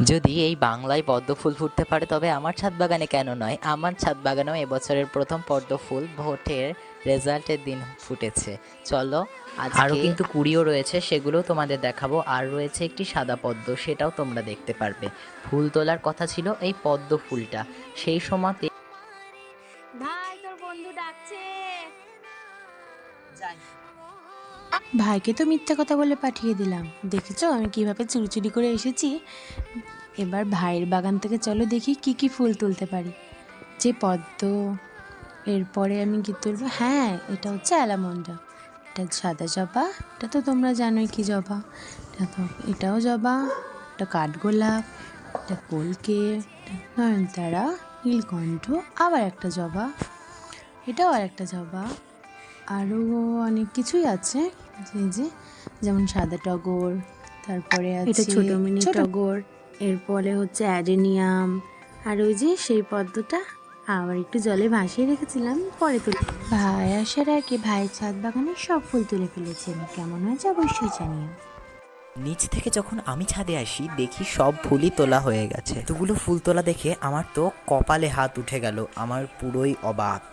যদি এই বাংলায় পদ্ম ফুল ফুটতে পারে তবে আমার ছাদ বাগানে কেন নয়? আমার ছাদ বাগানেও এবছরের প্রথম পদ্ম ফুল ভোটের রেজাল্টের দিন ফুটেছে। চলো আরও কিন্তু কুড়িও রয়েছে, সেগুলোও তোমাদের দেখাবো। আর রয়েছে একটি সাদা পদ্ম, সেটাও তোমরা দেখতে পারবে। ফুল তোলার কথা ছিল এই পদ্ম ফুলটা, সেই সময়তে ভাই তোর বন্ধু ডাকছে। ভাইকে তো মিথ্যা কথা বলে পাঠিয়ে দিলাম, দেখেছো আমি কিভাবে চুরি চুরি করে এসেছি। এবার ভাইয়ের বাগান থেকে চলো দেখি কি কি ফুল তুলতে পারি। যে পদ্ম, এরপরে আমি কি তুলবো, হ্যাঁ এটা হচ্ছে অ্যালামন্ডা, এটা সাদা জবা, এটা তো তোমরা জানোই কি জবা, এটা তো এটাও জবা, এটা কাঠগোলাপ, এটা কলকে, এটা নয়নতারা, নীলকণ্ঠ, আবার একটা জবা, এটাও আর একটা জবা, আরও অনেক কিছুই আছে। যে যেমন সাদা টগর, তারপরে আছে ছোট মিনি টগর, এরপরে হচ্ছে অ্যাডেনিয়াম, আর ওই যে সেই পদ্মটা আবার একটু জলে ভাসিয়ে রেখেছিলাম, পরে তুলে। ভাই আসার আগে ভাই ছাদ বাগানের সব ফুল তুলে ফেলেছেন, কেমন হয়েছে অবশ্যই জানিও। নিচ থেকে যখন আমি ছাদে আসি দেখি সব ফুলই তোলা হয়ে গেছে। এতগুলো ফুল তোলা দেখে আমার তো কপালে হাত উঠে গেল, আমার পুরোই অবাক।